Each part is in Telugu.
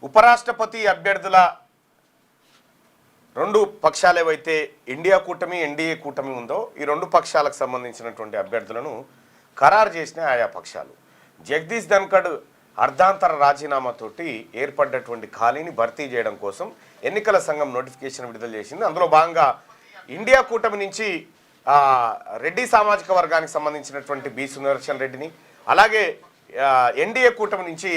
ఉపరాష్ట్రపతి అభ్యర్థుల రెండు పక్షాలు ఏవైతే ఇండియా కూటమి ఎన్డీఏ కూటమి ఉందో ఈ రెండు పక్షాలకు సంబంధించినటువంటి అభ్యర్థులను ఖరారు చేసిన ఆయా పక్షాలు. జగదీష్ ధన్ఖడ్ అర్ధాంతర రాజీనామాతోటి ఏర్పడ్డటువంటి ఖాళీని భర్తీ చేయడం కోసం ఎన్నికల సంఘం నోటిఫికేషన్ విడుదల చేసింది. అందులో భాగంగా ఇండియా కూటమి నుంచి రెడ్డి సామాజిక వర్గానికి సంబంధించినటువంటి బి సుదర్శన్ రెడ్డిని, అలాగే ఎన్డీఏ కూటమి నుంచి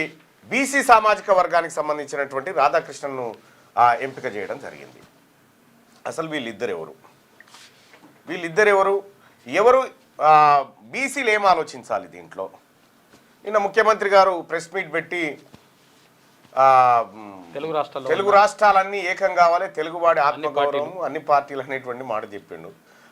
బీసీ సామాజిక వర్గానికి సంబంధించినటువంటి రాధాకృష్ణన్ను ఎంపిక చేయడం జరిగింది. అసలు వీళ్ళిద్దరెవరు ఎవరు బీసీలు ఏం ఆలోచించాలి దీంట్లో? నిన్న ముఖ్యమంత్రి గారు ప్రెస్ మీట్ పెట్టి తెలుగు రాష్ట్రాలన్నీ ఏకం కావాలి, తెలుగువాడి ఆత్మగౌరవం అన్ని పార్టీలు అనేటువంటి మాట చెప్పిండు.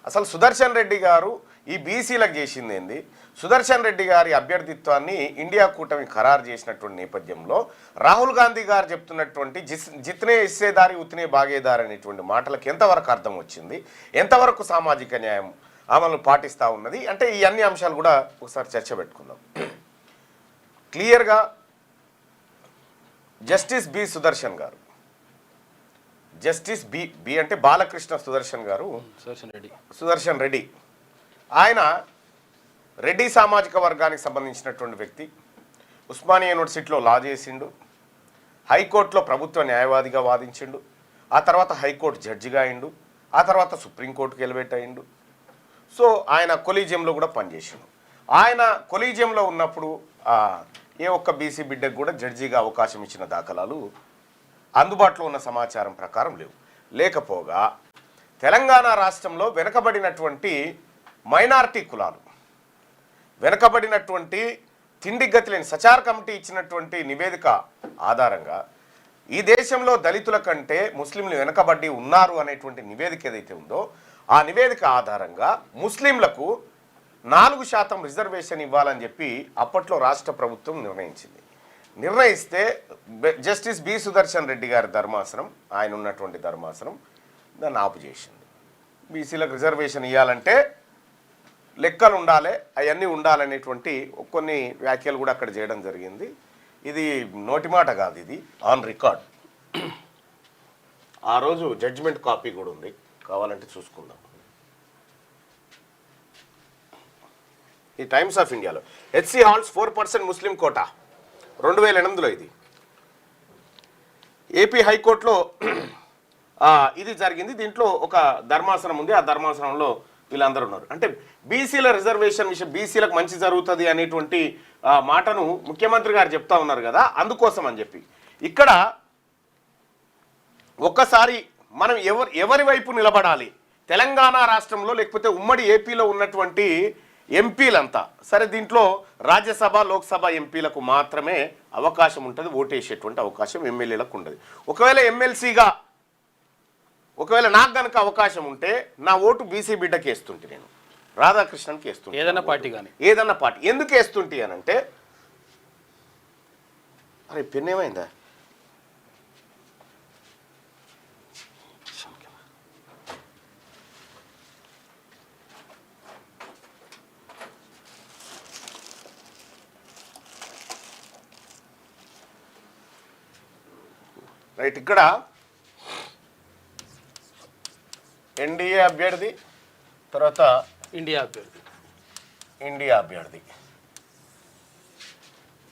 అసలు సుదర్శన్ రెడ్డి గారు ఈ బీసీలకు చేసింది ఏంది? సుదర్శన్ రెడ్డి గారి అభ్యర్థిత్వాన్ని ఇండియా కూటమి ఖరారు చేసినటువంటి నేపథ్యంలో రాహుల్ గాంధీ గారు చెప్తున్నటువంటి జిత్నే ఇస్సేదారి ఉత్నే బాగేదారి అనేటువంటి మాటలకు ఎంతవరకు అర్థం వచ్చింది, ఎంతవరకు సామాజిక న్యాయం అమలు పాటిస్తూ ఉన్నది అంటే ఈ అన్ని అంశాలు కూడా ఒకసారి చర్చ పెట్టుకుందాం. క్లియర్గా జస్టిస్ బి సుదర్శన్ గారు, జస్టిస్ బి అంటే బాలకృష్ణ సుదర్శన్ గారు, సుదర్శన్ రెడ్డి, ఆయన రెడ్డి సామాజిక వర్గానికి సంబంధించినటువంటి వ్యక్తి. ఉస్మానియా యూనివర్సిటీలో లా చేసిండు, హైకోర్టులో ప్రభుత్వ న్యాయవాదిగా వాదించిండు, ఆ తర్వాత హైకోర్టు జడ్జిగా అయిండు, ఆ తర్వాత సుప్రీంకోర్టుకు ఎలివేట్ అయిండు. సో ఆయన కొలీజియంలో కూడా పనిచేసిండు. ఆయన కొలీజియంలో ఉన్నప్పుడు ఏ ఒక్క బీసీ బిడ్డకు కూడా జడ్జిగా అవకాశం ఇచ్చిన దాఖలాలు అందుబాటులో ఉన్న సమాచారం ప్రకారం లేకపోగా తెలంగాణ రాష్ట్రంలో వెనుకబడినటువంటి మైనారిటీ కులాలు, వెనుకబడినటువంటి తిండి గతి లేని సచార్ కమిటీ ఇచ్చినటువంటి నివేదిక ఆధారంగా ఈ దేశంలో దళితుల కంటే ముస్లింలు వెనుకబడి ఉన్నారు అనేటువంటి నివేదిక ఏదైతే ఉందో ఆ నివేదిక ఆధారంగా ముస్లింలకు 4% రిజర్వేషన్ ఇవ్వాలని చెప్పి అప్పట్లో రాష్ట్ర ప్రభుత్వం నిర్ణయిస్తే జస్టిస్ బి సుదర్శన్ రెడ్డి గారి ధర్మాసనం, ఆయన ఉన్నటువంటి ధర్మాసనం దాన్ని ఆపు చేసింది. బీసీలకు రిజర్వేషన్ ఇవ్వాలంటే లెక్కలు ఉండాలి, అవన్నీ ఉండాలనేటువంటి కొన్ని వ్యాఖ్యలు కూడా అక్కడ చేయడం జరిగింది. ఇది నోటి మాట కాదు, ఇది ఆన్ రికార్డ్. ఆ రోజు జడ్జిమెంట్ కాపీ కూడా ఉంది, కావాలంటే చూసుకుందాం. ఈ టైమ్స్ ఆఫ్ ఇండియాలో హెచ్సి హాల్స్ 4% ముస్లిం కోటా 2008లో ఇది ఏపీ హైకోర్టులో ఇది జరిగింది. దీంట్లో ఒక ధర్మాసనం ఉంది, ఆ ధర్మాసనంలో వీళ్ళందరూ ఉన్నారు. అంటే బీసీల రిజర్వేషన్ విషయం, బీసీలకు మంచి జరుగుతుంది అనేటువంటి మాటను ముఖ్యమంత్రి గారు చెప్తా ఉన్నారు కదా, అందుకోసం అని చెప్పి ఇక్కడ ఒక్కసారి మనం ఎవరి వైపు నిలబడాలి, తెలంగాణ రాష్ట్రంలో లేకపోతే ఉమ్మడి ఏపీలో ఉన్నటువంటి ఎంపీలంతా సరే, దీంట్లో రాజ్యసభ లోక్సభ ఎంపీలకు మాత్రమే అవకాశం ఉంటుంది, ఓటేసేటువంటి అవకాశం ఎమ్మెల్యేలకు ఉండదు. ఒకవేళ నాకు కనుక అవకాశం ఉంటే నా ఓటు బీసీ బిడ్డకి వేస్తుంటే, నేను రాధాకృష్ణన్కి వేస్తుంటే, ఏదన్నా పార్టీ కానీ ఏదన్నా పార్టీ ఎందుకు వేస్తుంటే అనంటే, అరే పెన్ ఏమైందా, రైట్. ఇక్కడ ఎన్డీఏ అభ్యర్థి, తర్వాత ఇండియా అభ్యర్థి.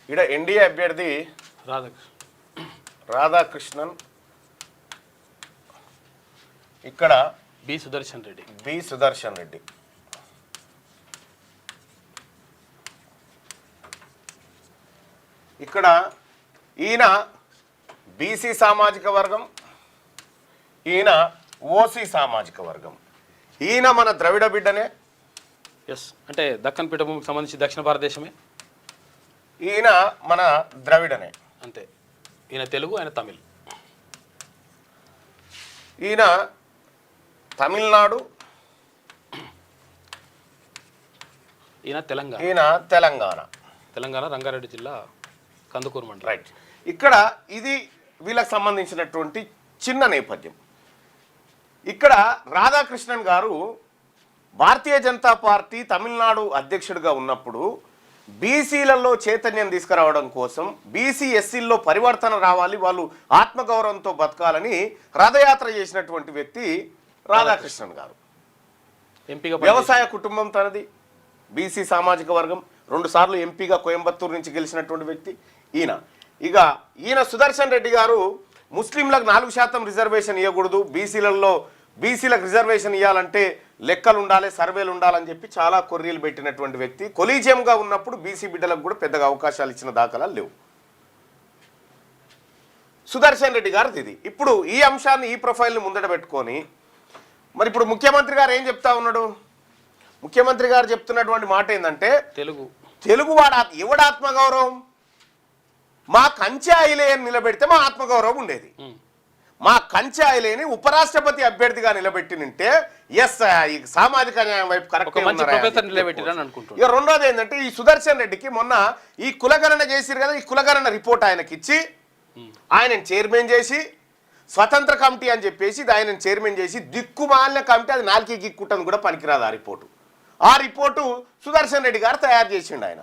ఇక్కడ ఎన్డీఏ అభ్యర్థి రాధాకృష్ణన్, ఇక్కడ బి సుదర్శన్ రెడ్డి. ఇక్కడ ఈయన బీసీ సామాజిక వర్గం, ఈయన ఓసీ సామాజిక వర్గం. ఈయన మన ద్రవిడ బిడ్డనే, అంటే దక్కన్ పీఠభూమికి సంబంధించి దక్షిణ భారతదేశమే. ఈయన మన ద్రవిడనే అంతే. ఈయన తెలుగు, ఆయన తమిళ్. ఈయన తమిళనాడు, ఈయన తెలంగాణ రంగారెడ్డి జిల్లా కందుకూరు మండలం. రైట్. ఇక్కడ ఇది వీళ్ళకి సంబంధించినటువంటి చిన్న నేపథ్యం. ఇక్కడ రాధాకృష్ణన్ గారు భారతీయ జనతా పార్టీ తమిళనాడు అధ్యక్షుడిగా ఉన్నప్పుడు బీసీలలో చైతన్యం తీసుకురావడం కోసం బీసీ ఎస్సీల్లో పరివర్తన రావాలి, వాళ్ళు ఆత్మగౌరవంతో బతకాలని రథయాత్ర చేసినటువంటి వ్యక్తి రాధాకృష్ణన్ గారు. ఎంపీగా వ్యవసాయ కుటుంబం తనది, బీసీ సామాజిక వర్గం, 2 సార్లు ఎంపీగా కోయంబత్తూరు నుంచి గెలిచినటువంటి వ్యక్తి ఈయన సుదర్శన్ రెడ్డి గారు ముస్లింలకు 4% రిజర్వేషన్ ఇవ్వకూడదు, బీసీలకు రిజర్వేషన్ ఇవ్వాలంటే లెక్కలు ఉండాలి, సర్వేలు ఉండాలని చెప్పి చాలా కొర్రీలు పెట్టినటువంటి వ్యక్తి. కొలీజియంగా ఉన్నప్పుడు బీసీ బిడ్డలకు కూడా పెద్దగా అవకాశాలు ఇచ్చిన దాఖలాలు లేవు. సుదర్శన్ రెడ్డి గారిది ఇది. ఇప్పుడు ఈ అంశాన్ని, ఈ ప్రొఫైల్ని ముందట పెట్టుకొని మరి ఇప్పుడు ముఖ్యమంత్రి గారు ఏం చెప్తా ఉన్నాడు? ముఖ్యమంత్రి గారు చెప్తున్నటువంటి మాట ఏంటంటే తెలుగువాడ ఎవడ ఆత్మగౌరవం? మా కంచె ఐలేని నిలబెడితే మా ఆత్మగౌరవం ఉండేది. మా కంచె ఐలేని ఉపరాష్ట్రపతి అభ్యర్థిగా నిలబెట్టినంటే ఎస్ ఈ సామాజిక న్యాయం వైపు కరెక్ట్. ఇక రెండోది ఏంటంటే ఈ సుదర్శన్ రెడ్డికి మొన్న ఈ కులగణన చేసిరు కదా, ఈ కులగణన రిపోర్ట్ ఆయనకి ఇచ్చి ఆయన చైర్మన్ చేసి స్వతంత్ర కమిటీ అని చెప్పేసి ఆయన చైర్మన్ చేసి దిక్కుమాలిన కమిటీ, అది 4 గిక్కుంటుంది కూడా పనికిరాదు ఆ రిపోర్టు. ఆ రిపోర్టు సుదర్శన్ రెడ్డి గారు తయారు చేసిండు ఆయన.